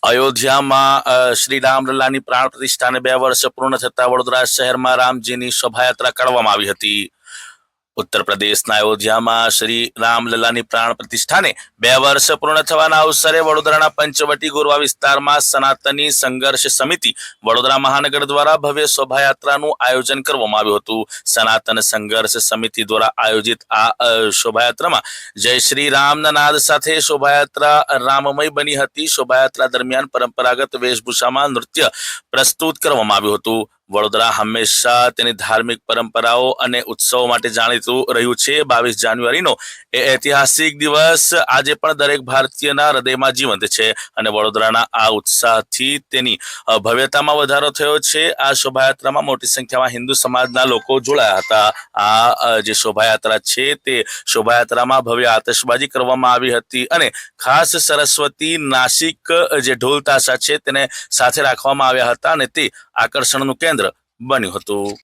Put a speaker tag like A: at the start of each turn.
A: અયોધ્યામાં શ્રી રામલલ્લાની પ્રાણ પ્રતિષ્ઠાને 2 વર્ષ પૂર્ણ થતા વડોદરા શહેરમાં રામજીની શોભાયાત્રા કાઢવામાં આવી હતી. ઉત્તર પ્રદેશના અયોધ્યામાં શ્રી રામલલ્લાની પ્રાણ પ્રતિષ્ઠાને 2 વર્ષ પૂર્ણ થવાના અવસરે વડોદરાના પંચવટી ગોરવા વિસ્તારમાં સનાતની સંઘર્ષ સમિતિ વડોદરા મહાનગર દ્વારા ભવ્ય શોભાયાત્રાનું આયોજન કરવામાં આવ્યું હતું. સનાતન સંઘર્ષ સમિતિ દ્વારા આયોજિત આ શોભાયાત્રામાં જય શ્રી રામના નાદ સાથે શોભાયાત્રા રામમય બની હતી. શોભાયાત્રા દરમિયાન પરંપરાગત વેશભૂષામાં નૃત્ય પ્રસ્તુત કરવામાં આવ્યું હતું. વડોદરા હંમેશા તેની ધાર્મિક પરંપરાઓ અને ઉત્સવો માટે જાણીતું રહ્યું છે. 22 જાન્યુઆરીનો એ ઐતિહાસિક દિવસ આજે પણ દરેક ભારતીયના હૃદયમાં જીવંત છે અને વડોદરાના આ ઉત્સાહથી તેની ભવ્યતામાં વધારો થયો છે. આ શોભાયાત્રામાં મોટી સંખ્યામાં હિન્દુ સમાજના લોકો જોડાયા હતા. આ જે શોભાયાત્રા છે તે શોભાયાત્રામાં ભવ્ય આતશબાજી કરવામાં આવી હતી અને ખાસ સરસ્વતી નાસિક જે ઢોલ તાશા છે તેને સાથે રાખવામાં આવ્યા હતા અને તે આકર્ષણનું કેન્દ્ર બન્યું હતું.